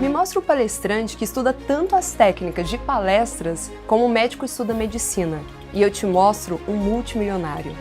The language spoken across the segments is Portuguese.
Me mostra o palestrante que estuda tanto as técnicas de palestras como o médico estuda medicina. E eu te mostro um multimilionário.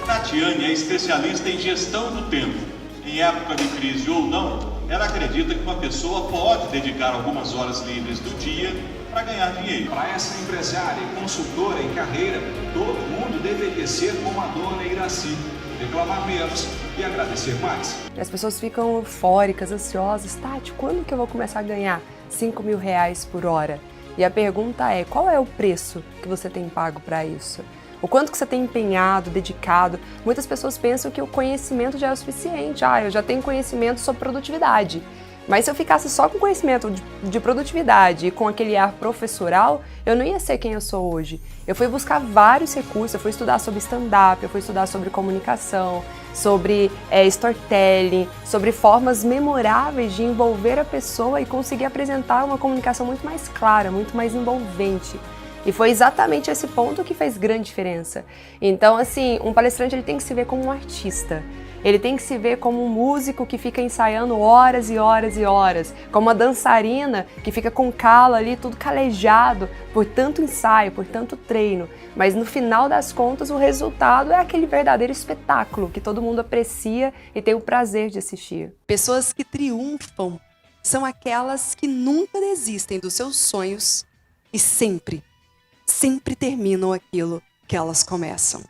Tatiane é especialista em gestão do tempo. Em época de crise ou não, ela acredita que uma pessoa pode dedicar algumas horas livres do dia para ganhar dinheiro. Para essa empresária e consultora em carreira, todo mundo deveria ser como a dona Iraci, reclamar menos e agradecer mais. As pessoas ficam eufóricas, ansiosas. Tati, quando que eu vou começar a ganhar R$5.000 por hora? E a pergunta é, qual é o preço que você tem pago para isso? O quanto que você tem empenhado, dedicado? Muitas pessoas pensam que o conhecimento já é o suficiente. Eu já tenho conhecimento sobre produtividade. Mas se eu ficasse só com conhecimento de produtividade e com aquele ar professoral, eu não ia ser quem eu sou hoje. Eu fui buscar vários recursos, eu fui estudar sobre stand-up, eu fui estudar sobre comunicação, sobre storytelling, sobre formas memoráveis de envolver a pessoa e conseguir apresentar uma comunicação muito mais clara, muito mais envolvente. E foi exatamente esse ponto que fez grande diferença. Então, assim, um palestrante ele tem que se ver como um artista. Ele tem que se ver como um músico que fica ensaiando horas e horas e horas, como uma dançarina que fica com calo ali, tudo calejado por tanto ensaio, por tanto treino. Mas no final das contas, o resultado é aquele verdadeiro espetáculo que todo mundo aprecia e tem o prazer de assistir. Pessoas que triunfam são aquelas que nunca desistem dos seus sonhos e sempre terminam aquilo que elas começam.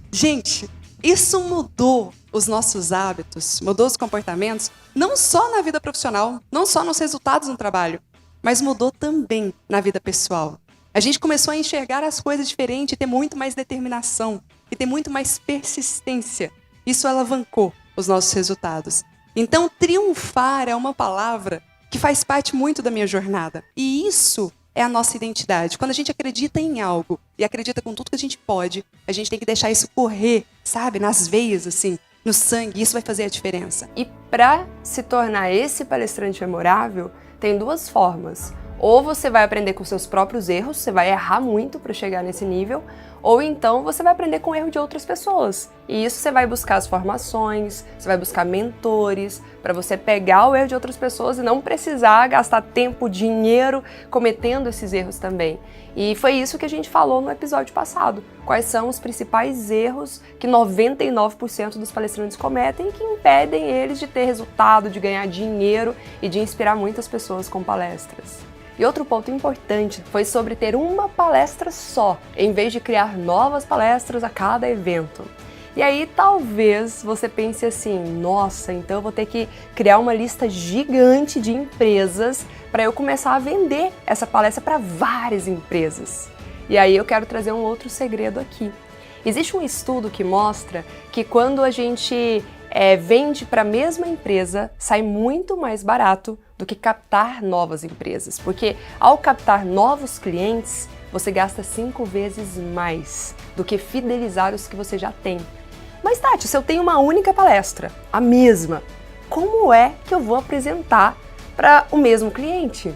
Gente, isso mudou os nossos hábitos, mudou os comportamentos, não só na vida profissional, não só nos resultados no trabalho, mas mudou também na vida pessoal. A gente começou a enxergar as coisas diferente, ter muito mais determinação e ter muito mais persistência. Isso alavancou os nossos resultados. Então, triunfar é uma palavra que faz parte muito da minha jornada. E isso é a nossa identidade. Quando a gente acredita em algo e acredita com tudo que a gente pode, a gente tem que deixar isso correr, sabe? Nas veias, assim, no sangue. Isso vai fazer a diferença. E para se tornar esse palestrante memorável, tem duas formas. Ou você vai aprender com seus próprios erros, você vai errar muito para chegar nesse nível, ou então você vai aprender com o erro de outras pessoas. E isso você vai buscar as formações, você vai buscar mentores, para você pegar o erro de outras pessoas e não precisar gastar tempo, dinheiro cometendo esses erros também. E foi isso que a gente falou no episódio passado. Quais são os principais erros que 99% dos palestrantes cometem e que impedem eles de ter resultado, de ganhar dinheiro e de inspirar muitas pessoas com palestras. E outro ponto importante foi sobre ter uma palestra só, em vez de criar novas palestras a cada evento. E aí talvez você pense assim, nossa, então eu vou ter que criar uma lista gigante de empresas para eu começar a vender essa palestra para várias empresas. E aí eu quero trazer um outro segredo aqui. Existe um estudo que mostra que quando a gente vende para a mesma empresa, sai muito mais barato do que captar novas empresas. Porque ao captar novos clientes, você gasta 5 vezes mais do que fidelizar os que você já tem. Mas Tati, se eu tenho uma única palestra, a mesma, como é que eu vou apresentar para o mesmo cliente?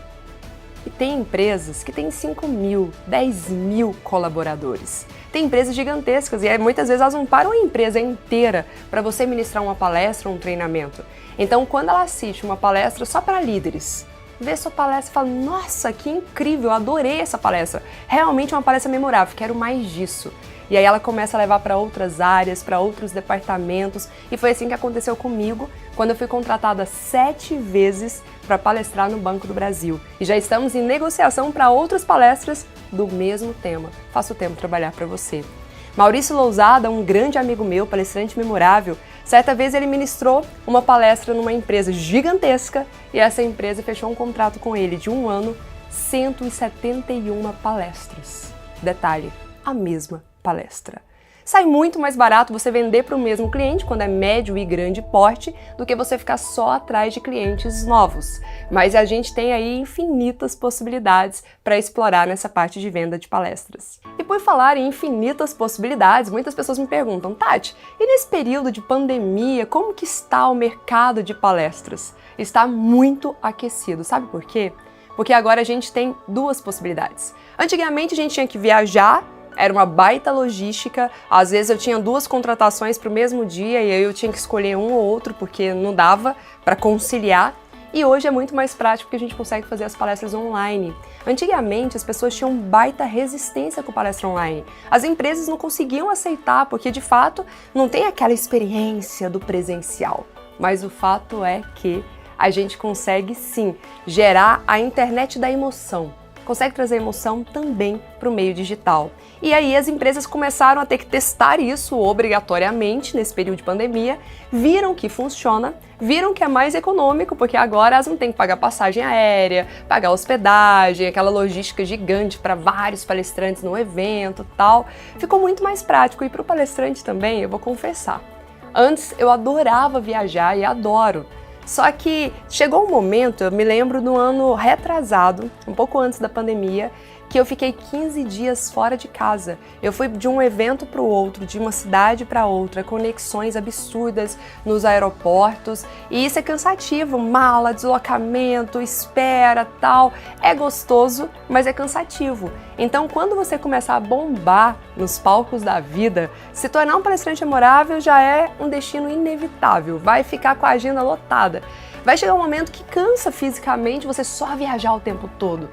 E tem empresas que têm 5.000, 10.000 colaboradores. Tem empresas gigantescas e muitas vezes elas não param a empresa inteira para você ministrar uma palestra ou um treinamento. Então, quando ela assiste uma palestra só para líderes, vê sua palestra e fala, nossa, que incrível, adorei essa palestra. Realmente é uma palestra memorável, quero mais disso. E aí ela começa a levar para outras áreas, para outros departamentos. E foi assim que aconteceu comigo, quando eu fui contratada 7 vezes para palestrar no Banco do Brasil. E já estamos em negociação para outras palestras do mesmo tema. Faça o tempo trabalhar para você. Maurício Lousada, um grande amigo meu, palestrante memorável, certa vez ele ministrou uma palestra numa empresa gigantesca e essa empresa fechou um contrato com ele de 1 ano, 171 palestras. Detalhe, a mesma palestra. Sai muito mais barato você vender para o mesmo cliente, quando é médio e grande porte, do que você ficar só atrás de clientes novos. Mas a gente tem aí infinitas possibilidades para explorar nessa parte de venda de palestras. E por falar em infinitas possibilidades, muitas pessoas me perguntam, Tati, e nesse período de pandemia, como que está o mercado de palestras? Está muito aquecido, sabe por quê? Porque agora a gente tem duas possibilidades. Antigamente a gente tinha que viajar, era uma baita logística, às vezes eu tinha 2 contratações para o mesmo dia e aí eu tinha que escolher um ou outro porque não dava para conciliar. E hoje é muito mais prático porque a gente consegue fazer as palestras online. Antigamente, as pessoas tinham baita resistência com palestra online. As empresas não conseguiam aceitar porque, de fato, não tem aquela experiência do presencial. Mas o fato é que a gente consegue, sim, gerar a internet da emoção. Consegue trazer emoção também para o meio digital. E aí as empresas começaram a ter que testar isso obrigatoriamente nesse período de pandemia, viram que funciona, viram que é mais econômico, porque agora elas não têm que pagar passagem aérea, pagar hospedagem, aquela logística gigante para vários palestrantes no evento e tal. Ficou muito mais prático e para o palestrante também, eu vou confessar. Antes eu adorava viajar e adoro. Só que chegou um momento, eu me lembro no ano retrasado, um pouco antes da pandemia, que eu fiquei 15 dias fora de casa. Eu fui de um evento para o outro, de uma cidade para outra, conexões absurdas nos aeroportos, e isso é cansativo, mala, deslocamento, espera, tal. É gostoso, mas é cansativo. Então, quando você começar a bombar nos palcos da vida, se tornar um palestrante memorável já é um destino inevitável, vai ficar com a agenda lotada. Vai chegar um momento que cansa fisicamente você só viajar o tempo todo.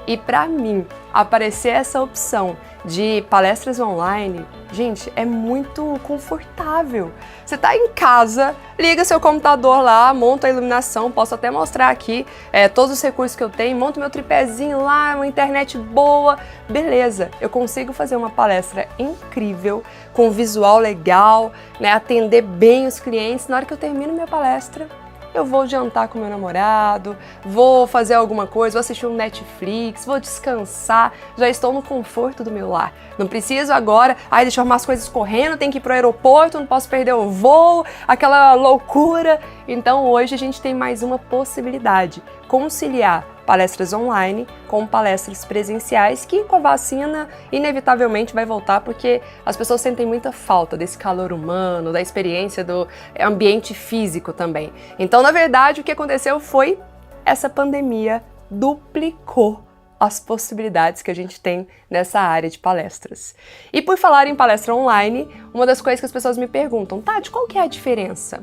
E para mim, aparecer essa opção de palestras online, gente, é muito confortável. Você tá em casa, liga seu computador lá, monta a iluminação, posso até mostrar aqui todos os recursos que eu tenho, monto meu tripézinho lá, uma internet boa, beleza. Eu consigo fazer uma palestra incrível, com visual legal, né, atender bem os clientes. Na hora que eu termino minha palestra, eu vou jantar com meu namorado, vou fazer alguma coisa, vou assistir um Netflix, vou descansar, já estou no conforto do meu lar. Não preciso agora, deixa eu arrumar as coisas correndo, tenho que ir pro aeroporto, não posso perder o voo, aquela loucura. Então hoje a gente tem mais uma possibilidade, conciliar palestras online com palestras presenciais, que com a vacina inevitavelmente vai voltar, porque as pessoas sentem muita falta desse calor humano, da experiência do ambiente físico também. Então, na verdade, o que aconteceu foi essa pandemia duplicou as possibilidades que a gente tem nessa área de palestras. E por falar em palestra online, uma das coisas que as pessoas me perguntam, Tati, qual que é a diferença?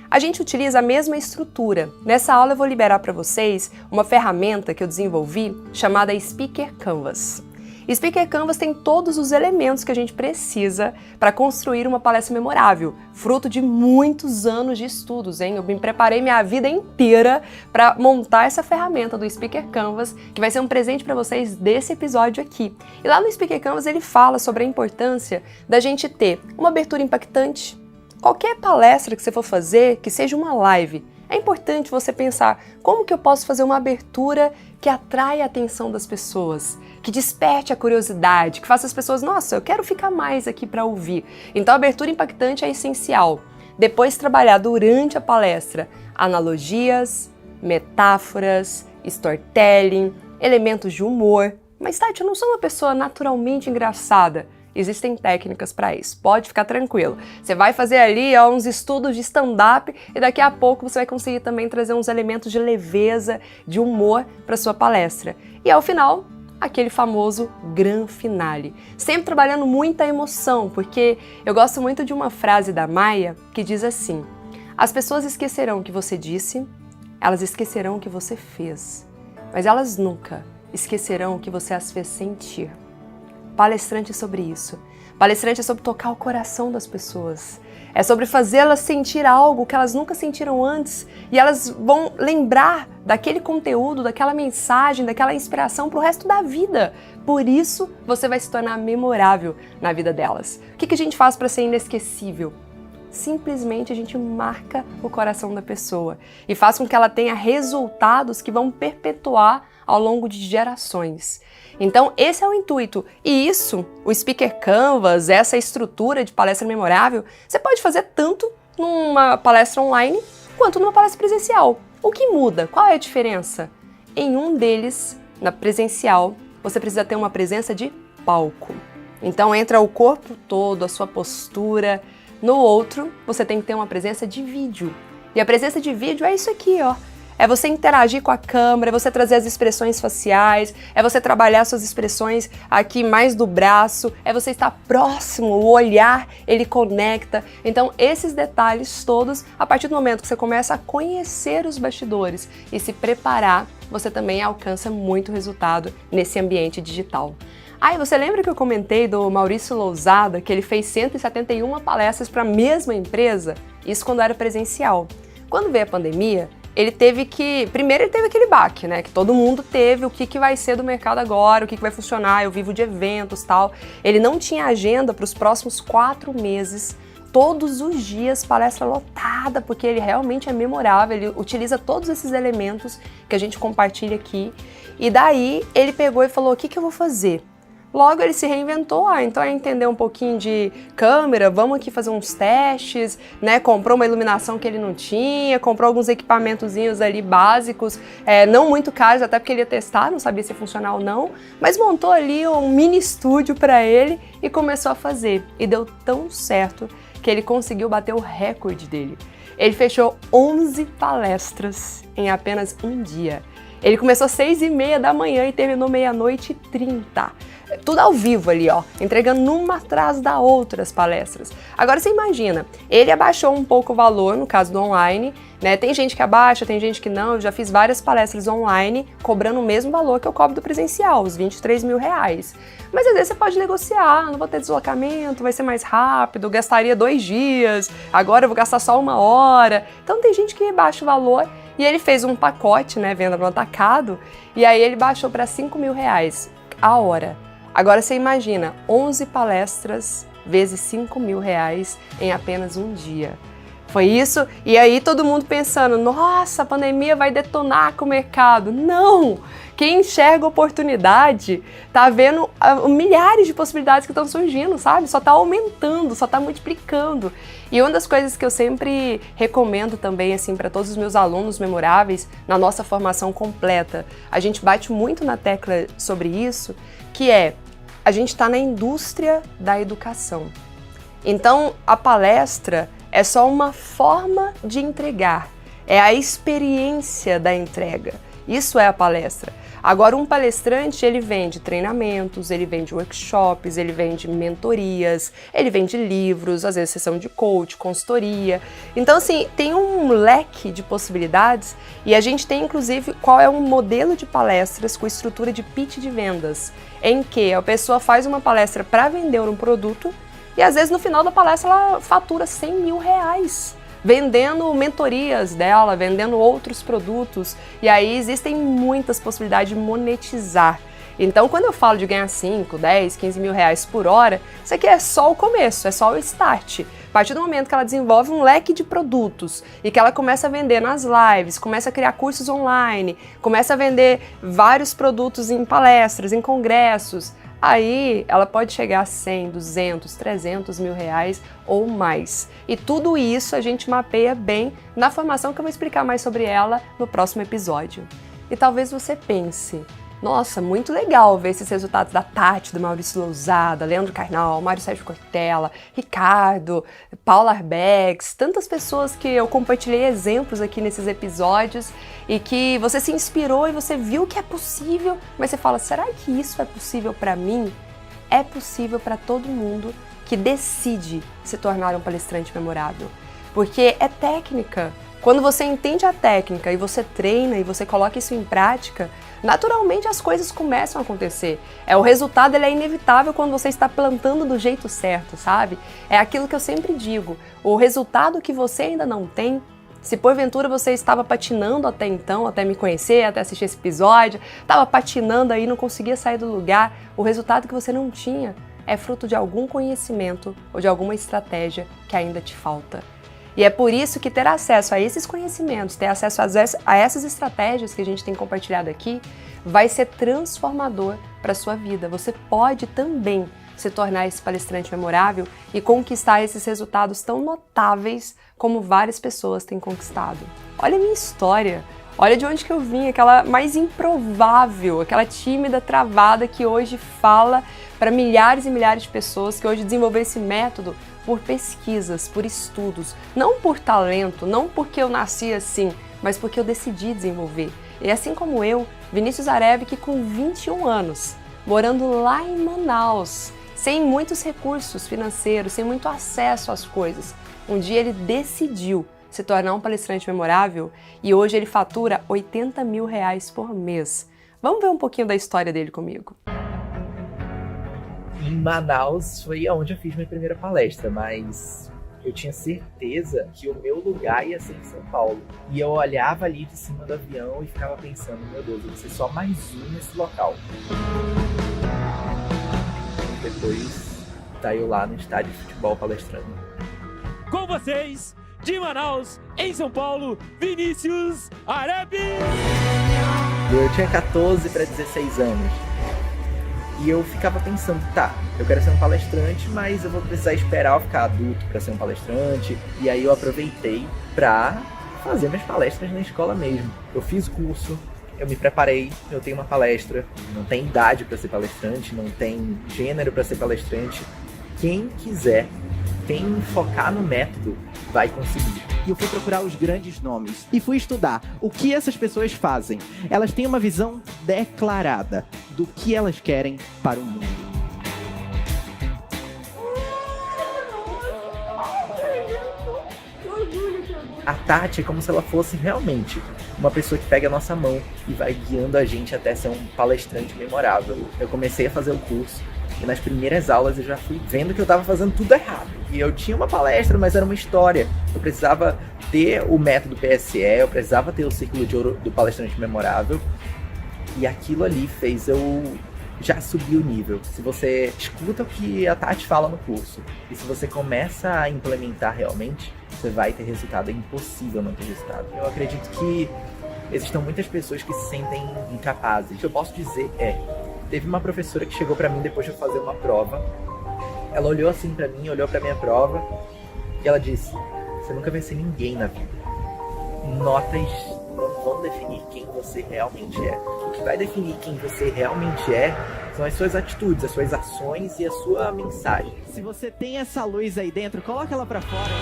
A gente utiliza a mesma estrutura. Nessa aula eu vou liberar para vocês uma ferramenta que eu desenvolvi chamada Speaker Canvas. Speaker Canvas tem todos os elementos que a gente precisa para construir uma palestra memorável, fruto de muitos anos de estudos, hein? Eu me preparei minha vida inteira para montar essa ferramenta do Speaker Canvas, que vai ser um presente para vocês desse episódio aqui. E lá no Speaker Canvas ele fala sobre a importância da gente ter uma abertura impactante. Qualquer palestra que você for fazer, que seja uma live, é importante você pensar como que eu posso fazer uma abertura que atraia a atenção das pessoas, que desperte a curiosidade, que faça as pessoas, nossa, eu quero ficar mais aqui para ouvir. Então a abertura impactante é essencial. Depois trabalhar durante a palestra analogias, metáforas, storytelling, elementos de humor. Mas Tati, eu não sou uma pessoa naturalmente engraçada. Existem técnicas para isso, pode ficar tranquilo. Você vai fazer ali uns estudos de stand-up e daqui a pouco você vai conseguir também trazer uns elementos de leveza, de humor para sua palestra. E ao final, aquele famoso grand finale. Sempre trabalhando muita emoção, porque eu gosto muito de uma frase da Maia que diz assim: as pessoas esquecerão o que você disse, elas esquecerão o que você fez, mas elas nunca esquecerão o que você as fez sentir. Palestrante é sobre isso. Palestrante é sobre tocar o coração das pessoas. É sobre fazê-las sentir algo que elas nunca sentiram antes e elas vão lembrar daquele conteúdo, daquela mensagem, daquela inspiração pro resto da vida. Por isso, você vai se tornar memorável na vida delas. O que a gente faz para ser inesquecível? Simplesmente a gente marca o coração da pessoa e faz com que ela tenha resultados que vão perpetuar ao longo de gerações. Então, esse é o intuito. E isso, o Speaker Canvas, essa estrutura de palestra memorável, você pode fazer tanto numa palestra online quanto numa palestra presencial. O que muda? Qual é a diferença? Em um deles, na presencial, você precisa ter uma presença de palco. Então, entra o corpo todo, a sua postura. No outro, você tem que ter uma presença de vídeo. E a presença de vídeo é isso aqui, ó. É você interagir com a câmera, é você trazer as expressões faciais, é você trabalhar suas expressões aqui mais do braço, é você estar próximo, o olhar, ele conecta. Então, esses detalhes todos, a partir do momento que você começa a conhecer os bastidores e se preparar, você também alcança muito resultado nesse ambiente digital. E você lembra que eu comentei do Maurício Lousada, que ele fez 171 palestras para a mesma empresa? Isso quando era presencial. Quando veio a pandemia, primeiro ele teve aquele baque, né, que todo mundo teve, o que vai ser do mercado agora, o que vai funcionar, eu vivo de eventos e tal. Ele não tinha agenda para os próximos 4 meses, todos os dias palestra lotada, porque ele realmente é memorável, ele utiliza todos esses elementos que a gente compartilha aqui. E daí ele pegou e falou, o que eu vou fazer? Logo ele se reinventou, então é entender um pouquinho de câmera, vamos aqui fazer uns testes, né? Comprou uma iluminação que ele não tinha, comprou alguns equipamentozinhos ali básicos, não muito caros, até porque ele ia testar, não sabia se ia funcionar ou não, mas montou ali um mini estúdio para ele e começou a fazer. E deu tão certo que ele conseguiu bater o recorde dele. Ele fechou 11 palestras em apenas um dia. Ele começou às 6h30 da manhã e terminou 00:30. Tudo ao vivo ali, ó, entregando uma atrás da outra as palestras. Agora você imagina, ele abaixou um pouco o valor, no caso do online, né? Tem gente que abaixa, tem gente que não. Eu já fiz várias palestras online cobrando o mesmo valor que eu cobro do presencial, os R$23 mil. Mas às vezes você pode negociar, não vou ter deslocamento, vai ser mais rápido, gastaria 2 dias, agora eu vou gastar só 1 hora. Então tem gente que baixa o valor. E ele fez um pacote, né, venda no atacado, e aí ele baixou para R$5 mil a hora. Agora você imagina, 11 palestras vezes R$5 mil em apenas um dia. Foi isso? E aí todo mundo pensando, nossa, a pandemia vai detonar com o mercado. Não! Quem enxerga oportunidade tá vendo milhares de possibilidades que estão surgindo, sabe? Só tá aumentando, só tá multiplicando. E uma das coisas que eu sempre recomendo também, assim, para todos os meus alunos memoráveis, na nossa formação completa, a gente bate muito na tecla sobre isso, que é, a gente está na indústria da educação. Então, a palestra é só uma forma de entregar, é a experiência da entrega. Isso é a palestra. Agora, um palestrante, ele vende treinamentos, ele vende workshops, ele vende mentorias, ele vende livros, às vezes sessão de coach, consultoria. Então, assim, tem um leque de possibilidades e a gente tem, inclusive, qual é um modelo de palestras com estrutura de pitch de vendas, em que a pessoa faz uma palestra para vender um produto e, às vezes, no final da palestra, ela fatura R$100 mil. Vendendo mentorias dela, vendendo outros produtos, e aí existem muitas possibilidades de monetizar. Então, quando eu falo de ganhar 5, 10, 15 mil reais por hora, isso aqui é só o começo, é só o start. A partir do momento que ela desenvolve um leque de produtos e que ela começa a vender nas lives, começa a criar cursos online, começa a vender vários produtos em palestras, em congressos, aí ela pode chegar a 100, 200, 300 mil reais ou mais. E tudo isso a gente mapeia bem na formação que eu vou explicar mais sobre ela no próximo episódio. E talvez você pense, nossa, muito legal ver esses resultados da Tati, do Maurício Lousada, Leandro Carnal, Mário Sérgio Cortella, Ricardo, Paula Arbex, tantas pessoas que eu compartilhei exemplos aqui nesses episódios e que você se inspirou e você viu que é possível, mas você fala, será que isso é possível para mim? É possível para todo mundo que decide se tornar um palestrante memorável, porque é técnica. Quando você entende a técnica e você treina e você coloca isso em prática, naturalmente as coisas começam a acontecer. O resultado ele é inevitável quando você está plantando do jeito certo, sabe? É aquilo que eu sempre digo, o resultado que você ainda não tem, se porventura você estava patinando até então, até me conhecer, até assistir esse episódio, estava patinando aí, não conseguia sair do lugar, o resultado que você não tinha é fruto de algum conhecimento ou de alguma estratégia que ainda te falta. E é por isso que ter acesso a esses conhecimentos, ter acesso a essas estratégias que a gente tem compartilhado aqui, vai ser transformador para a sua vida. Você pode também se tornar esse palestrante memorável e conquistar esses resultados tão notáveis como várias pessoas têm conquistado. Olha a minha história, olha de onde que eu vim, aquela mais improvável, aquela tímida, travada que hoje fala para milhares e milhares de pessoas, que hoje desenvolveu esse método por pesquisas, por estudos, não por talento, não porque eu nasci assim, mas porque eu decidi desenvolver. E assim como eu, Vinícius Arebic, com 21 anos, morando lá em Manaus, sem muitos recursos financeiros, sem muito acesso às coisas, um dia ele decidiu se tornar um palestrante memorável e hoje ele fatura R$80 mil por mês. Vamos ver um pouquinho da história dele comigo. Em Manaus foi onde eu fiz minha primeira palestra, mas eu tinha certeza que o meu lugar ia ser em São Paulo. E eu olhava ali de cima do avião e ficava pensando, meu Deus, eu vou ser só mais um nesse local. Depois tá eu lá no estádio de futebol palestrando. Com vocês, de Manaus, em São Paulo, Vinícius Arebic! Eu tinha 14 para 16 anos. E eu ficava pensando, tá, eu quero ser um palestrante, mas eu vou precisar esperar eu ficar adulto para ser um palestrante. E aí eu aproveitei para fazer minhas palestras na escola mesmo. Eu fiz o curso, eu me preparei, eu tenho uma palestra, não tem idade para ser palestrante, não tem gênero para ser palestrante. Quem quiser, quem focar no método, vai conseguir. E eu fui procurar os grandes nomes e fui estudar o que essas pessoas fazem. Elas têm uma visão declarada do que elas querem para o mundo. A Tati é como se ela fosse realmente uma pessoa que pega a nossa mão e vai guiando a gente até ser um palestrante memorável. Eu comecei a fazer o curso e nas primeiras aulas eu já fui vendo que eu estava fazendo tudo errado. E eu tinha uma palestra, mas era uma história. Eu precisava ter o método PSE, eu precisava ter o Círculo de Ouro do Palestrante Memorável. E aquilo ali fez eu já subir o nível. Se você escuta o que a Tati fala no curso e se você começa a implementar realmente, você vai ter resultado. É impossível não ter resultado. Eu acredito que existam muitas pessoas que se sentem incapazes. O que eu posso dizer teve uma professora que chegou pra mim depois de eu fazer uma prova. Ela olhou assim pra mim, olhou pra minha prova e ela disse: você nunca vai ser ninguém na vida. Notas não vão definir quem você realmente é. O que vai definir quem você realmente é são as suas atitudes, as suas ações e a sua mensagem. Se você tem essa luz aí dentro, coloca ela pra fora.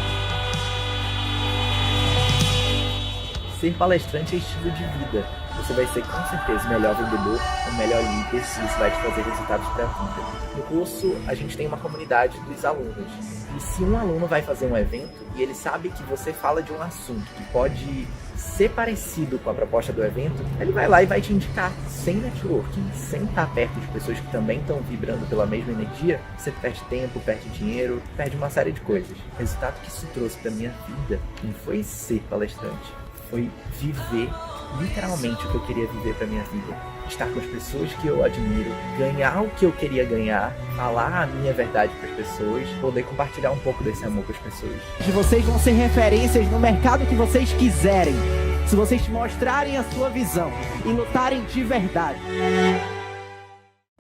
Ser palestrante é estilo de vida. Você vai ser com certeza o melhor vendedor, o melhor líder, e isso vai te trazer resultados para a vida. No curso, a gente tem uma comunidade dos alunos. E se um aluno vai fazer um evento e ele sabe que você fala de um assunto que pode ser parecido com a proposta do evento, ele vai lá e vai te indicar. Sem networking, sem estar perto de pessoas que também estão vibrando pela mesma energia, você perde tempo, perde dinheiro, perde uma série de coisas. O resultado que isso trouxe para minha vida não foi ser palestrante, foi viver literalmente o que eu queria viver para minha vida. Estar com as pessoas que eu admiro, ganhar o que eu queria ganhar, falar a minha verdade para as pessoas, poder compartilhar um pouco desse amor com as pessoas. Vocês vão ser referências no mercado que vocês quiserem, se vocês mostrarem a sua visão e lutarem de verdade.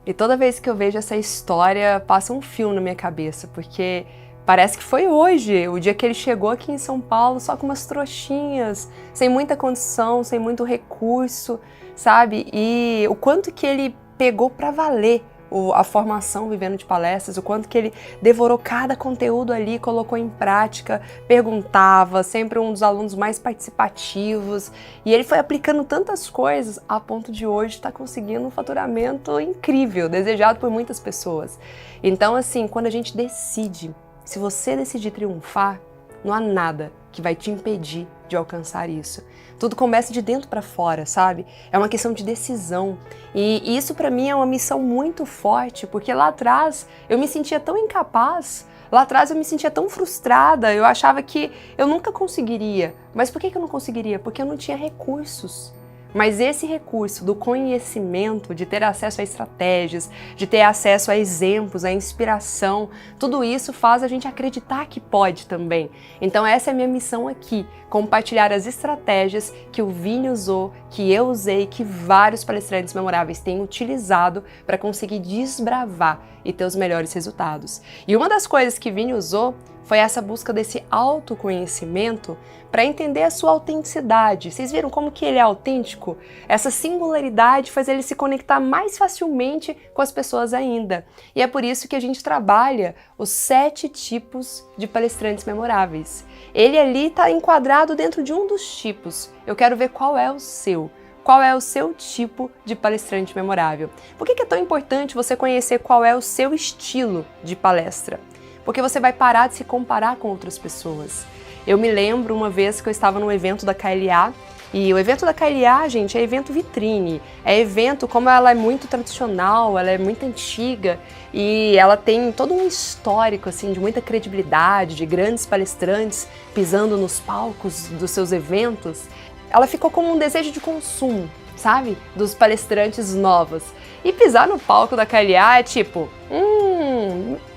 E toda vez que eu vejo essa história, passa um filme na minha cabeça, porque parece que foi hoje, o dia que ele chegou aqui em São Paulo só com umas trouxinhas, sem muita condição, sem muito recurso, sabe? E o quanto que ele pegou para valer a formação vivendo de palestras, o quanto que ele devorou cada conteúdo ali, colocou em prática, perguntava, sempre um dos alunos mais participativos, e ele foi aplicando tantas coisas a ponto de hoje estar conseguindo um faturamento incrível, desejado por muitas pessoas. Então, assim, quando a gente decide, se você decidir triunfar, não há nada que vai te impedir de alcançar isso. Tudo começa de dentro para fora, sabe? É uma questão de decisão. E isso para mim é uma missão muito forte, porque lá atrás eu me sentia tão incapaz, lá atrás eu me sentia tão frustrada, eu achava que eu nunca conseguiria. Mas por que eu não conseguiria? Porque eu não tinha recursos. Mas esse recurso do conhecimento, de ter acesso a estratégias, de ter acesso a exemplos, a inspiração, tudo isso faz a gente acreditar que pode também. Então essa é a minha missão aqui, compartilhar as estratégias que o Vini usou, que eu usei, que vários palestrantes memoráveis têm utilizado para conseguir desbravar e ter os melhores resultados. E uma das coisas que Vini usou foi essa busca desse autoconhecimento para entender a sua autenticidade. Vocês viram como que ele é autêntico? Essa singularidade faz ele se conectar mais facilmente com as pessoas ainda. E é por isso que a gente trabalha os 7 tipos de palestrantes memoráveis. Ele ali está enquadrado dentro de um dos tipos. Eu quero ver qual é o seu. Qual é o seu tipo de palestrante memorável? Por que é tão importante você conhecer qual é o seu estilo de palestra? Porque você vai parar de se comparar com outras pessoas. Eu me lembro uma vez que eu estava num evento da KLA, e o evento da KLA, gente, é evento vitrine, é evento como ela é muito tradicional, ela é muito antiga, e ela tem todo um histórico, assim, de muita credibilidade, de grandes palestrantes pisando nos palcos dos seus eventos. Ela ficou como um desejo de consumo, sabe? Dos palestrantes novos. E pisar no palco da KLA é tipo,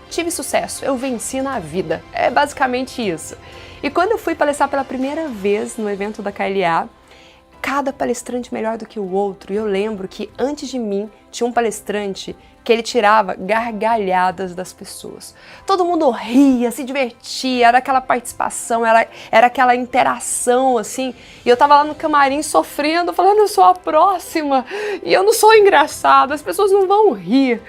tive sucesso, eu venci na vida. É basicamente isso. E quando eu fui palestrar pela primeira vez no evento da KLA, cada palestrante melhor do que o outro. E eu lembro que antes de mim tinha um palestrante que ele tirava gargalhadas das pessoas. Todo mundo ria, se divertia, era aquela participação, era aquela interação, assim. E eu tava lá no camarim sofrendo, falando, eu sou a próxima, e eu não sou engraçada, as pessoas não vão rir.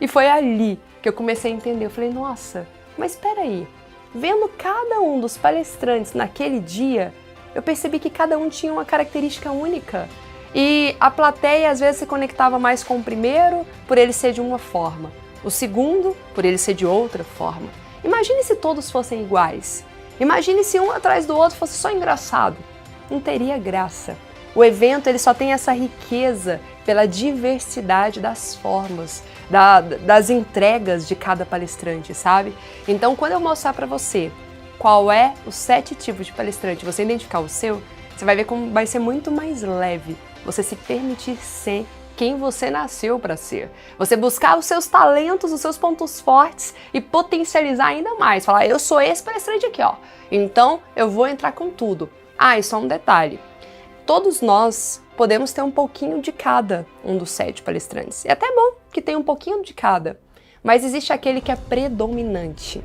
E foi ali que eu comecei a entender. Eu falei, nossa, mas espera aí. Vendo cada um dos palestrantes naquele dia, eu percebi que cada um tinha uma característica única. E a plateia às vezes se conectava mais com o primeiro, por ele ser de uma forma. O segundo, por ele ser de outra forma. Imagine se todos fossem iguais. Imagine se um atrás do outro fosse só engraçado. Não teria graça. O evento ele só tem essa riqueza pela diversidade das formas, das entregas de cada palestrante, sabe? Então, quando eu mostrar para você qual é os 7 tipos de palestrante, você identificar o seu, você vai ver como vai ser muito mais leve você se permitir ser quem você nasceu para ser. Você buscar os seus talentos, os seus pontos fortes e potencializar ainda mais. Falar, eu sou esse palestrante aqui, ó. Então, eu vou entrar com tudo. Ah, e só um detalhe. Todos nós podemos ter um pouquinho de cada um dos 7 palestrantes. É até bom que tenha um pouquinho de cada. Mas existe aquele que é predominante.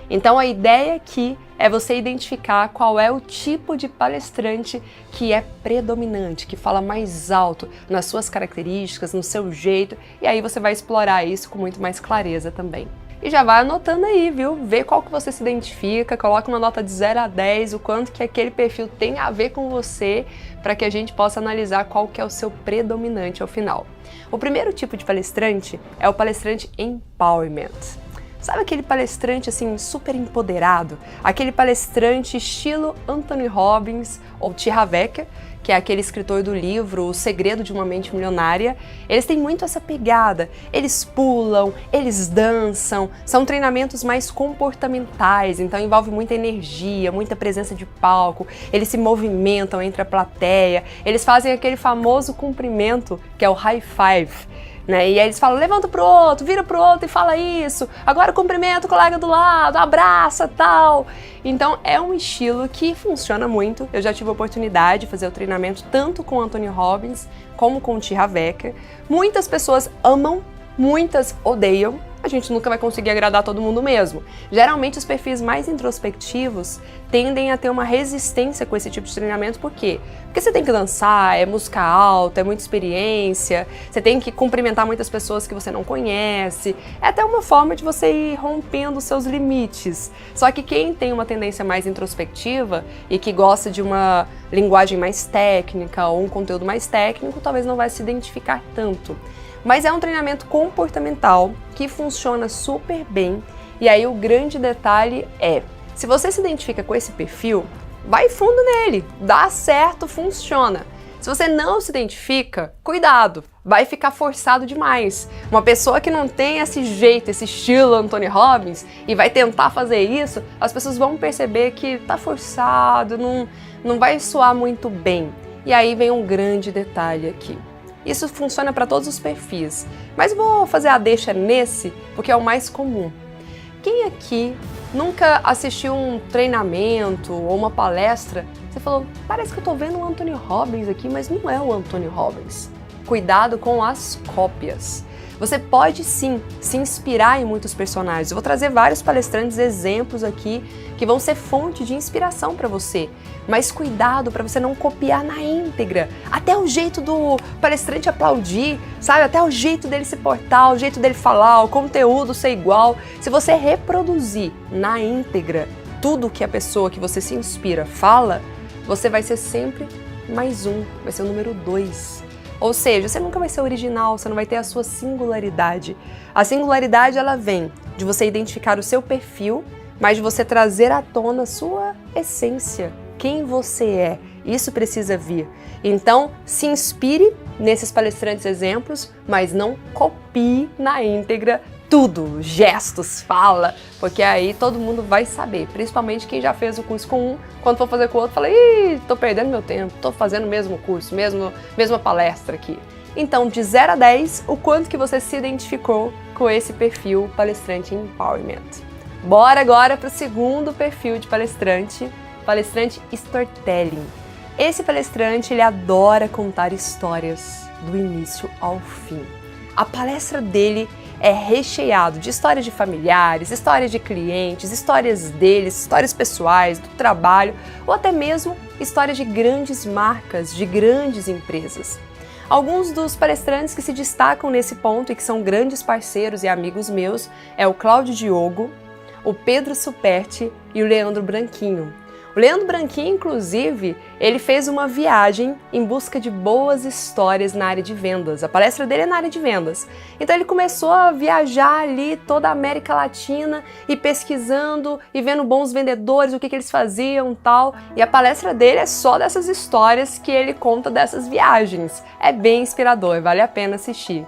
Então a ideia aqui é você identificar qual é o tipo de palestrante que é predominante, que fala mais alto nas suas características, no seu jeito, e aí você vai explorar isso com muito mais clareza também. E já vai anotando aí, viu? Vê qual que você se identifica, coloca uma nota de 0 a 10, o quanto que aquele perfil tem a ver com você, para que a gente possa analisar qual que é o seu predominante ao final. O primeiro tipo de palestrante é o palestrante empowerment. Sabe aquele palestrante assim super empoderado? Aquele palestrante estilo Anthony Robbins ou T. Harv Eker, que é aquele escritor do livro O Segredo de uma Mente Milionária. Eles têm muito essa pegada. Eles pulam, eles dançam, são treinamentos mais comportamentais, então envolve muita energia, muita presença de palco, eles se movimentam entre a plateia, eles fazem aquele famoso cumprimento que é o high five. Né? E aí eles falam, levanta pro outro, vira pro outro e fala isso, agora cumprimenta o colega do lado, abraça, tal. Então é um estilo que funciona muito. Eu já tive a oportunidade de fazer o treinamento tanto com Anthony Robbins como com o T. Harv Eker. Muitas pessoas amam, muitas odeiam. A gente nunca vai conseguir agradar todo mundo mesmo. Geralmente os perfis mais introspectivos tendem a ter uma resistência com esse tipo de treinamento. Por quê? Porque você tem que dançar, é música alta, é muita experiência, você tem que cumprimentar muitas pessoas que você não conhece. É até uma forma de você ir rompendo os seus limites. Só que quem tem uma tendência mais introspectiva e que gosta de uma linguagem mais técnica ou um conteúdo mais técnico, talvez não vai se identificar tanto. Mas é um treinamento comportamental que funciona super bem. E aí o grande detalhe é, se você se identifica com esse perfil, vai fundo nele, dá certo, funciona. Se você não se identifica, cuidado, vai ficar forçado demais. Uma pessoa que não tem esse jeito, esse estilo Anthony Robbins e vai tentar fazer isso, as pessoas vão perceber que tá forçado, não vai soar muito bem. E aí vem um grande detalhe aqui. Isso funciona para todos os perfis, mas vou fazer a deixa nesse porque é o mais comum. Quem aqui nunca assistiu um treinamento ou uma palestra, você falou, parece que eu tô vendo o Anthony Robbins aqui, mas não é o Anthony Robbins. Cuidado com as cópias. Você pode sim se inspirar em muitos personagens. Eu vou trazer vários palestrantes, exemplos aqui, que vão ser fonte de inspiração para você. Mas cuidado para você não copiar na íntegra. Até o jeito do palestrante aplaudir, sabe? Até o jeito dele se portar, o jeito dele falar, o conteúdo ser igual. Se você reproduzir na íntegra tudo que a pessoa que você se inspira fala, você vai ser sempre mais um, vai ser o número 2. Ou seja, você nunca vai ser original, você não vai ter a sua singularidade. A singularidade, ela vem de você identificar o seu perfil, mas de você trazer à tona a sua essência, quem você é. Isso precisa vir. Então, se inspire nesses palestrantes exemplos, mas não copie na íntegra tudo, gestos, fala, porque aí todo mundo vai saber, principalmente quem já fez o curso com um, quando for fazer com o outro, fala, ih, tô perdendo meu tempo, tô fazendo o mesmo curso, mesma palestra aqui. Então, de 0 a 10, o quanto que você se identificou com esse perfil palestrante empowerment. Bora agora para o segundo perfil de palestrante storytelling. Esse palestrante, ele adora contar histórias do início ao fim. A palestra dele é recheado de histórias de familiares, histórias de clientes, histórias deles, histórias pessoais, do trabalho, ou até mesmo histórias de grandes marcas, de grandes empresas. Alguns dos palestrantes que se destacam nesse ponto e que são grandes parceiros e amigos meus é o Cláudio Diogo, o Pedro Superti e o Leandro Branquinho. O Leandro Branquinho, inclusive, ele fez uma viagem em busca de boas histórias na área de vendas. A palestra dele é na área de vendas. Então ele começou a viajar ali toda a América Latina e pesquisando e vendo bons vendedores, o que eles faziam e tal. E a palestra dele é só dessas histórias que ele conta dessas viagens. É bem inspirador, vale a pena assistir.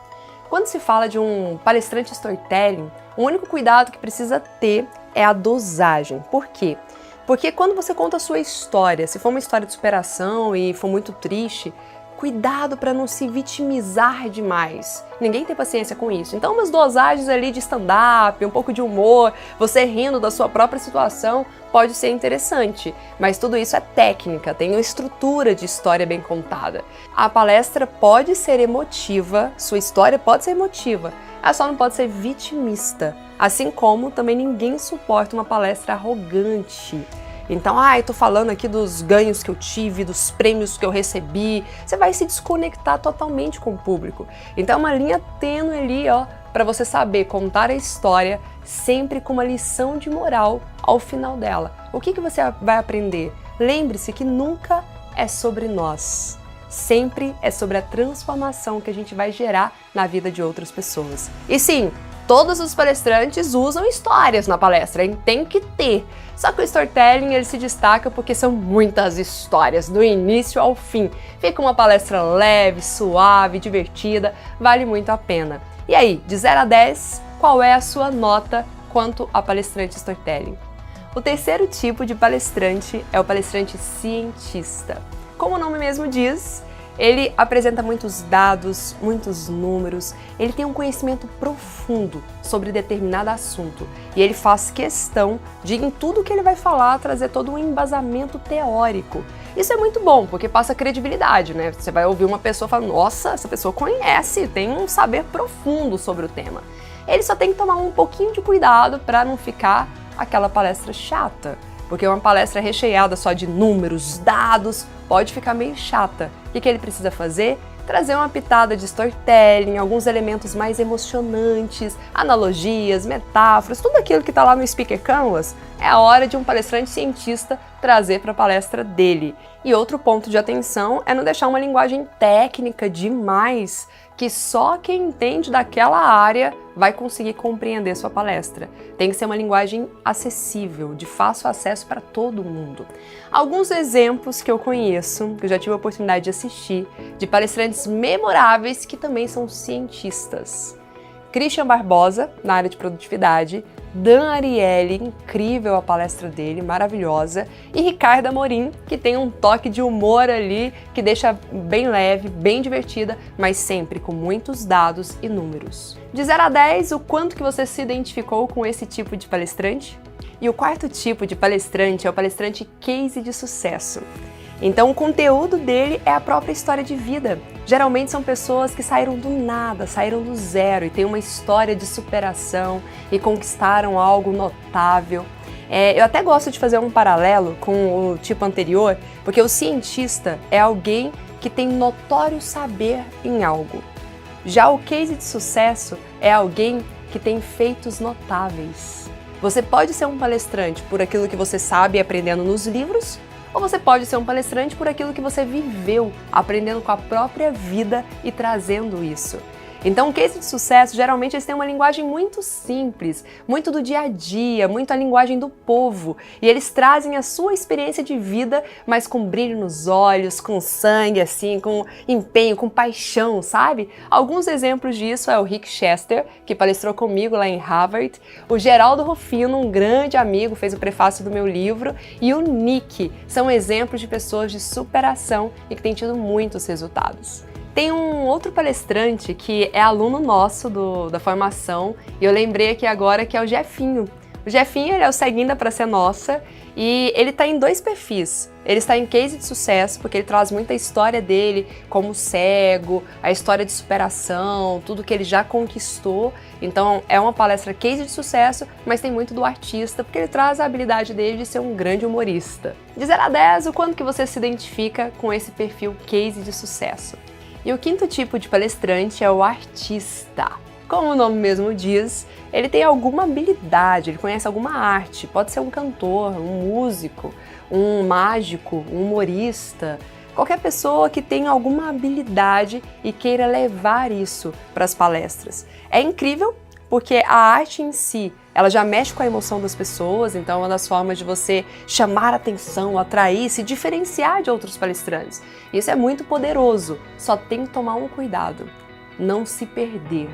Quando se fala de um palestrante storytelling, o único cuidado que precisa ter é a dosagem. Por quê? Porque quando você conta a sua história, se for uma história de superação e for muito triste, cuidado para não se vitimizar demais. Ninguém tem paciência com isso. Então, umas dosagens ali de stand-up, um pouco de humor, você rindo da sua própria situação, pode ser interessante. Mas tudo isso é técnica, tem uma estrutura de história bem contada. A palestra pode ser emotiva, sua história pode ser emotiva, ela só não pode ser vitimista. Assim como também ninguém suporta uma palestra arrogante. Então, eu tô falando aqui dos ganhos que eu tive, dos prêmios que eu recebi. Você vai se desconectar totalmente com o público. Então, é uma linha tênue ali, para você saber contar a história sempre com uma lição de moral ao final dela. O que você vai aprender? Lembre-se que nunca é sobre nós. Sempre é sobre a transformação que a gente vai gerar na vida de outras pessoas. E sim, todos os palestrantes usam histórias na palestra, hein? Tem que ter. Só que o storytelling ele se destaca porque são muitas histórias, do início ao fim. Fica uma palestra leve, suave, divertida, vale muito a pena. E aí, de 0 a 10, qual é a sua nota quanto a palestrante storytelling? O terceiro tipo de palestrante é o palestrante cientista. Como o nome mesmo diz, ele apresenta muitos dados, muitos números, ele tem um conhecimento profundo sobre determinado assunto e ele faz questão de, em tudo que ele vai falar, trazer todo um embasamento teórico. Isso é muito bom, porque passa credibilidade, né? Você vai ouvir uma pessoa falando, nossa, essa pessoa conhece, tem um saber profundo sobre o tema. Ele só tem que tomar um pouquinho de cuidado para não ficar aquela palestra chata. Porque uma palestra recheada só de números, dados, pode ficar meio chata. O que ele precisa fazer? Trazer uma pitada de storytelling, alguns elementos mais emocionantes, analogias, metáforas, tudo aquilo que está lá no Speaker Canvas, é a hora de um palestrante cientista trazer para a palestra dele. E outro ponto de atenção é não deixar uma linguagem técnica demais, que só quem entende daquela área vai conseguir compreender sua palestra. Tem que ser uma linguagem acessível, de fácil acesso para todo mundo. Alguns exemplos que eu conheço, que eu já tive a oportunidade de assistir, de palestrantes memoráveis que também são cientistas. Christian Barbosa, na área de produtividade, Dan Ariely, incrível a palestra dele, maravilhosa, e Ricardo Amorim, que tem um toque de humor ali, que deixa bem leve, bem divertida, mas sempre com muitos dados e números. De 0 a 10, o quanto que você se identificou com esse tipo de palestrante? E o quarto tipo de palestrante é o palestrante case de sucesso. Então o conteúdo dele é a própria história de vida. Geralmente são pessoas que saíram do nada, saíram do zero e têm uma história de superação e conquistaram algo notável. Eu até gosto de fazer um paralelo com o tipo anterior, porque o cientista é alguém que tem notório saber em algo. Já o case de sucesso é alguém que tem feitos notáveis. Você pode ser um palestrante por aquilo que você sabe aprendendo nos livros, ou você pode ser um palestrante por aquilo que você viveu, aprendendo com a própria vida e trazendo isso. Então, o case de sucesso, geralmente, eles têm uma linguagem muito simples, muito do dia a dia, muito a linguagem do povo. E eles trazem a sua experiência de vida, mas com brilho nos olhos, com sangue, assim, com empenho, com paixão, sabe? Alguns exemplos disso é o Rick Chester, que palestrou comigo lá em Harvard, o Geraldo Rufino, um grande amigo, fez o prefácio do meu livro, e o Nick. São exemplos de pessoas de superação e que têm tido muitos resultados. Tem um outro palestrante que é aluno nosso da formação, e eu lembrei aqui agora que é o Jefinho. O Jefinho, ele é o ceguinho da Praça é Nossa, e ele está em 2 perfis. Ele está em case de sucesso, porque ele traz muita história dele como cego, a história de superação, tudo que ele já conquistou. Então é uma palestra case de sucesso, mas tem muito do artista, porque ele traz a habilidade dele de ser um grande humorista. De 0 a 10, o quanto que você se identifica com esse perfil case de sucesso? E o 5º tipo de palestrante é o artista. Como o nome mesmo diz, ele tem alguma habilidade, ele conhece alguma arte, pode ser um cantor, um músico, um mágico, um humorista, qualquer pessoa que tenha alguma habilidade e queira levar isso para as palestras. É incrível porque a arte em si, ela já mexe com a emoção das pessoas, então é uma das formas de você chamar a atenção, atrair, se diferenciar de outros palestrantes. Isso é muito poderoso, só tem que tomar um cuidado, não se perder.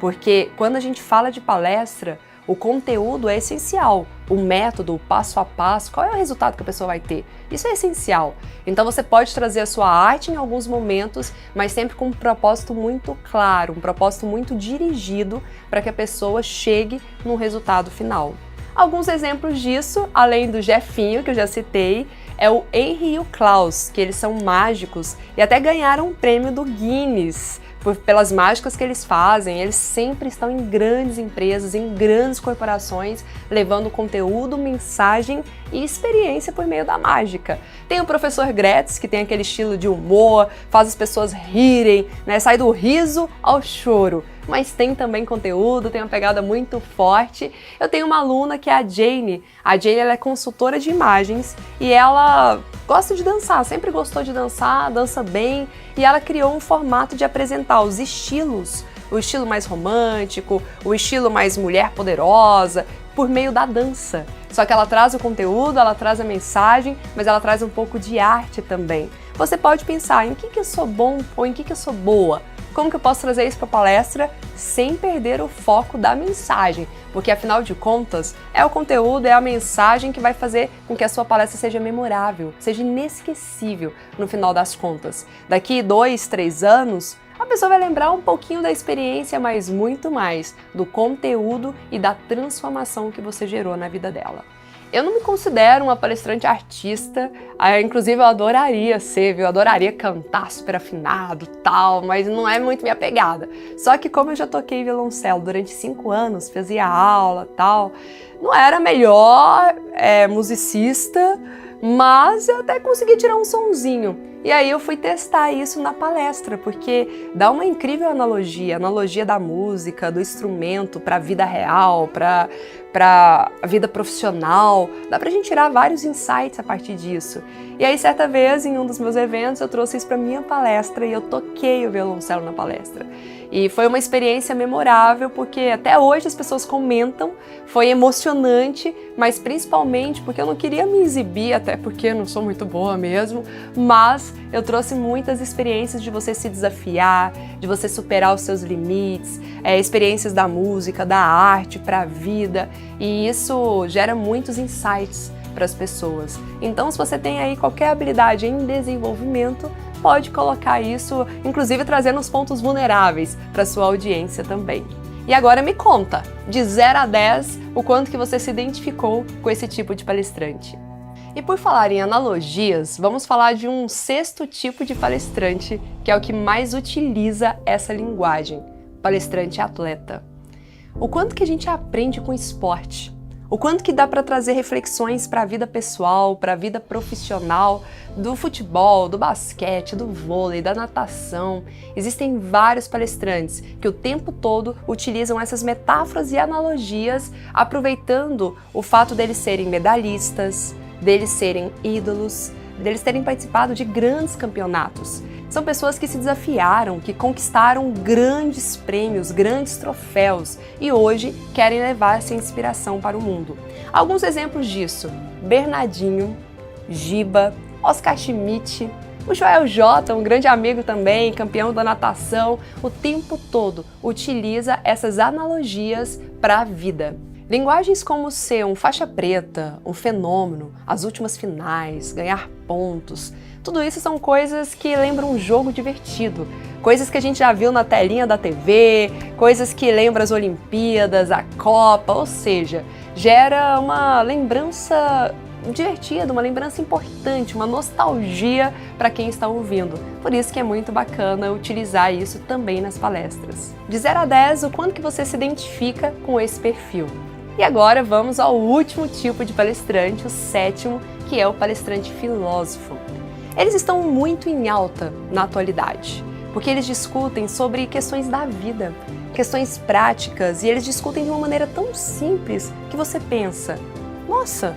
Porque quando a gente fala de palestra, o conteúdo é essencial, o método, o passo a passo, qual é o resultado que a pessoa vai ter? Isso é essencial. Então você pode trazer a sua arte em alguns momentos, mas sempre com um propósito muito claro, um propósito muito dirigido para que a pessoa chegue no resultado final. Alguns exemplos disso, além do Jefinho, que eu já citei, é o Henry e o Klaus, que eles são mágicos e até ganharam um prêmio do Guinness pelas mágicas que eles fazem. Eles sempre estão em grandes empresas, em grandes corporações, levando conteúdo, mensagem e experiência por meio da mágica. Tem o professor Gretz, que tem aquele estilo de humor, faz as pessoas rirem, né? Sai do riso ao choro. Mas tem também conteúdo, tem uma pegada muito forte. Eu tenho uma aluna que é a Jane. A Jane, ela é consultora de imagens e ela gosta de dançar, sempre gostou de dançar, dança bem, e ela criou um formato de apresentar os estilos, o estilo mais romântico, o estilo mais mulher poderosa, por meio da dança. Só que ela traz o conteúdo, ela traz a mensagem, mas ela traz um pouco de arte também. Você pode pensar em que eu sou bom ou em que eu sou boa. Como que eu posso trazer isso para a palestra sem perder o foco da mensagem? Porque, afinal de contas, é o conteúdo, é a mensagem que vai fazer com que a sua palestra seja memorável, seja inesquecível no final das contas. Daqui 2, 3 anos, a pessoa vai lembrar um pouquinho da experiência, mas muito mais do conteúdo e da transformação que você gerou na vida dela. Eu não me considero uma palestrante artista, inclusive eu adoraria ser, viu? Eu adoraria cantar super afinado e tal, mas não é muito minha pegada. Só que como eu já toquei violoncelo durante 5 anos, fazia aula e tal, não era a melhor musicista, mas eu até consegui tirar um sonzinho. E aí eu fui testar isso na palestra, porque dá uma incrível analogia da música, do instrumento para a vida real, para a vida profissional. Dá pra gente tirar vários insights a partir disso. E aí, certa vez, em um dos meus eventos, eu trouxe isso para minha palestra e eu toquei o violoncelo na palestra. E foi uma experiência memorável, porque até hoje as pessoas comentam, foi emocionante, mas principalmente porque eu não queria me exibir, até porque eu não sou muito boa mesmo, mas eu trouxe muitas experiências de você se desafiar, de você superar os seus limites, experiências da música, da arte, para a vida, e isso gera muitos insights para as pessoas. Então, se você tem aí qualquer habilidade em desenvolvimento, pode colocar isso, inclusive trazendo os pontos vulneráveis para sua audiência também. E agora me conta, de 0 a 10, o quanto que você se identificou com esse tipo de palestrante. E por falar em analogias, vamos falar de um sexto tipo de palestrante, que é o que mais utiliza essa linguagem, palestrante atleta. O quanto que a gente aprende com esporte, o quanto que dá para trazer reflexões para a vida pessoal, para a vida profissional, do futebol, do basquete, do vôlei, da natação. Existem vários palestrantes que o tempo todo utilizam essas metáforas e analogias, aproveitando o fato deles serem medalhistas, deles serem ídolos, deles terem participado de grandes campeonatos. São pessoas que se desafiaram, que conquistaram grandes prêmios, grandes troféus e hoje querem levar essa inspiração para o mundo. Alguns exemplos disso: Bernardinho, Giba, Oscar Schmidt, o Joel J, um grande amigo também, campeão da natação, o tempo todo utiliza essas analogias para a vida. Linguagens como ser um faixa preta, um fenômeno, as últimas finais, ganhar pontos, tudo isso são coisas que lembram um jogo divertido, coisas que a gente já viu na telinha da TV, coisas que lembram as Olimpíadas, a Copa, ou seja, gera uma lembrança divertida, uma lembrança importante, uma nostalgia para quem está ouvindo. Por isso que é muito bacana utilizar isso também nas palestras. De 0 a 10, o quanto que você se identifica com esse perfil? E agora vamos ao último tipo de palestrante, o sétimo, que é o palestrante filósofo. Eles estão muito em alta na atualidade, porque eles discutem sobre questões da vida, questões práticas, e eles discutem de uma maneira tão simples que você pensa: nossa,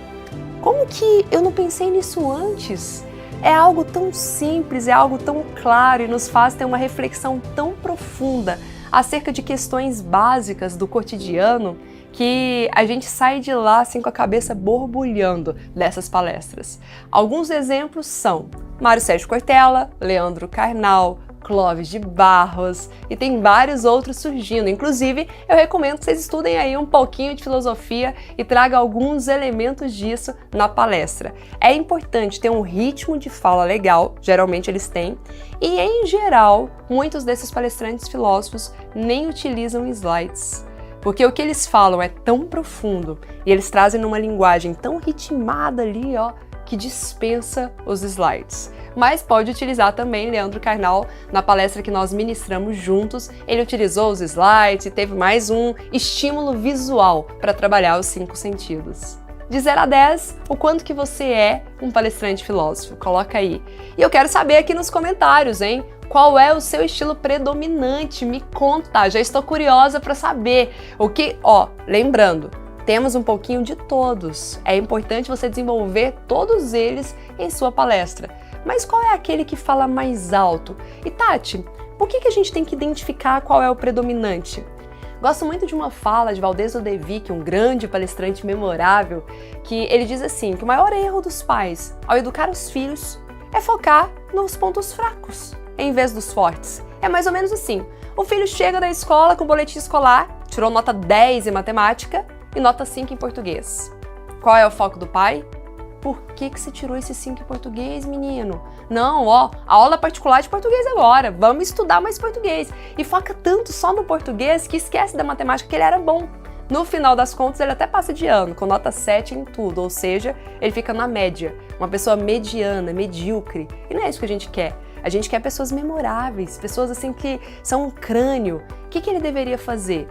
como que eu não pensei nisso antes? É algo tão simples, é algo tão claro e nos faz ter uma reflexão tão profunda acerca de questões básicas do cotidiano que a gente sai de lá assim com a cabeça borbulhando dessas palestras. Alguns exemplos são Mário Sérgio Cortella, Leandro Carnal, Clóvis de Barros e tem vários outros surgindo. Inclusive, eu recomendo que vocês estudem aí um pouquinho de filosofia e tragam alguns elementos disso na palestra. É importante ter um ritmo de fala legal, geralmente eles têm, e em geral, muitos desses palestrantes filósofos nem utilizam slides. Porque o que eles falam é tão profundo e eles trazem numa linguagem tão ritmada ali, ó, que dispensa os slides. Mas pode utilizar também Leandro Carnal, na palestra que nós ministramos juntos, ele utilizou os slides e teve mais um estímulo visual para trabalhar os 5 sentidos. De 0 a 10, o quanto que você é um palestrante filósofo? Coloca aí. E eu quero saber aqui nos comentários, hein? Qual é o seu estilo predominante? Me conta, já estou curiosa para saber. O que, lembrando, temos um pouquinho de todos. É importante você desenvolver todos eles em sua palestra. Mas qual é aquele que fala mais alto? E Tati, por que a gente tem que identificar qual é o predominante? Gosto muito de uma fala de Valdez Odevic, um grande palestrante memorável, que ele diz assim, que o maior erro dos pais ao educar os filhos é focar nos pontos fracos, em vez dos fortes. É mais ou menos assim, o filho chega da escola com boletim escolar, tirou nota 10 em matemática e nota 5 em português. Qual é o foco do pai? Por que você tirou esse 5 em português, menino? Não, aula particular de português agora, vamos estudar mais português. E foca tanto só no português que esquece da matemática, que ele era bom. No final das contas, ele até passa de ano, com nota 7 em tudo, ou seja, ele fica na média, uma pessoa mediana, medíocre. E não é isso que a gente quer. A gente quer pessoas memoráveis, pessoas assim que são um crânio. O que ele deveria fazer?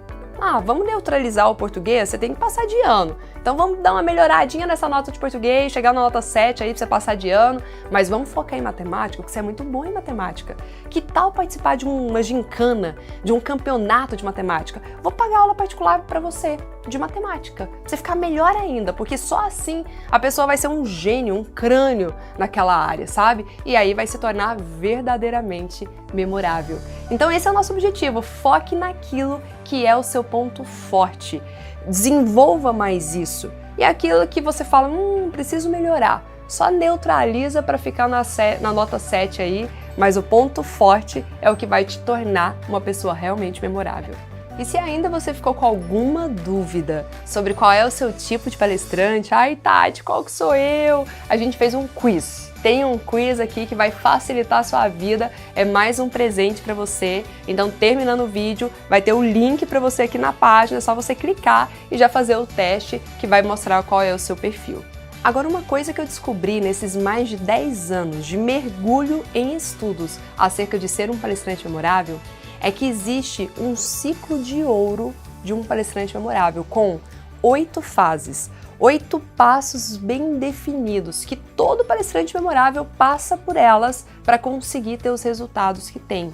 Vamos neutralizar o português, você tem que passar de ano. Então vamos dar uma melhoradinha nessa nota de português, chegar na nota 7 aí pra você passar de ano, mas vamos focar em matemática, porque você é muito bom em matemática. Que tal participar de uma gincana, de um campeonato de matemática? Vou pagar aula particular para você de matemática, pra você ficar melhor ainda, porque só assim a pessoa vai ser um gênio, um crânio naquela área, sabe? E aí vai se tornar verdadeiramente memorável. Então esse é o nosso objetivo, foque naquilo que é o seu ponto forte. Desenvolva mais isso. E aquilo que você fala, preciso melhorar, só neutraliza para ficar na nota 7 aí, mas o ponto forte é o que vai te tornar uma pessoa realmente memorável. E se ainda você ficou com alguma dúvida sobre qual é o seu tipo de palestrante, ai Tati, qual que sou eu? A gente fez um quiz. Tem um quiz aqui que vai facilitar a sua vida, é mais um presente para você. Então, terminando o vídeo, vai ter o link para você aqui na página, é só você clicar e já fazer o teste que vai mostrar qual é o seu perfil. Agora, uma coisa que eu descobri nesses mais de 10 anos de mergulho em estudos acerca de ser um palestrante memorável é que existe um ciclo de ouro de um palestrante memorável com 8 fases, 8 passos bem definidos, que todo palestrante memorável passa por elas para conseguir ter os resultados que tem.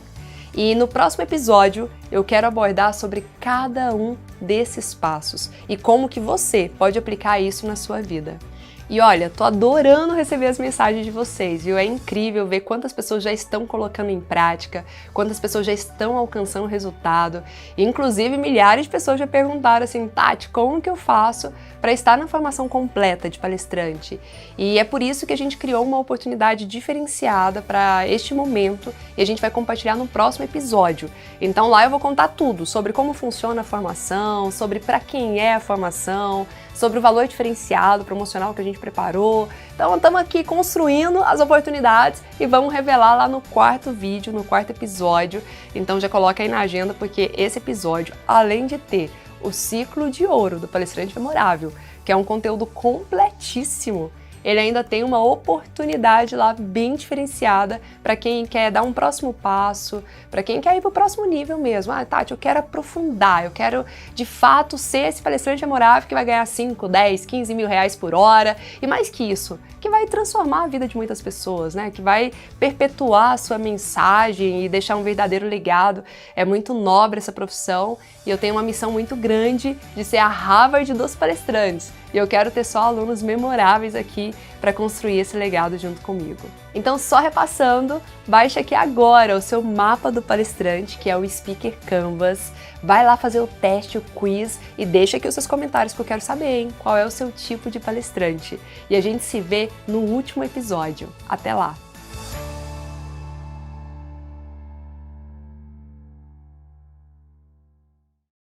E no próximo episódio eu quero abordar sobre cada um desses passos e como que você pode aplicar isso na sua vida. E olha, tô adorando receber as mensagens de vocês, viu? É incrível ver quantas pessoas já estão colocando em prática, quantas pessoas já estão alcançando o resultado. Inclusive, milhares de pessoas já perguntaram assim, Tati, como que eu faço para estar na formação completa de palestrante? E é por isso que a gente criou uma oportunidade diferenciada para este momento e a gente vai compartilhar no próximo episódio. Então lá eu vou contar tudo sobre como funciona a formação, sobre para quem é a formação, sobre o valor diferenciado, promocional que a gente preparou. Então estamos aqui construindo as oportunidades e vamos revelar lá no 4º vídeo, no 4º episódio. Então já coloca aí na agenda, porque esse episódio, além de ter o ciclo de ouro do palestrante memorável, que é um conteúdo completíssimo, ele ainda tem uma oportunidade lá bem diferenciada para quem quer dar um próximo passo, para quem quer ir para o próximo nível mesmo. Ah, Tati, eu quero aprofundar, eu quero de fato ser esse palestrante memorável que vai ganhar 5, 10, 15 mil reais por hora e mais que isso, que vai transformar a vida de muitas pessoas, né? Que vai perpetuar a sua mensagem e deixar um verdadeiro legado. É muito nobre essa profissão e eu tenho uma missão muito grande de ser a Harvard dos palestrantes. E eu quero ter só alunos memoráveis aqui para construir esse legado junto comigo. Então, só repassando, baixa aqui agora o seu mapa do palestrante, que é o Speaker Canvas. Vai lá fazer o teste, o quiz e deixa aqui os seus comentários que eu quero saber, hein? Qual é o seu tipo de palestrante? E a gente se vê no último episódio. Até lá!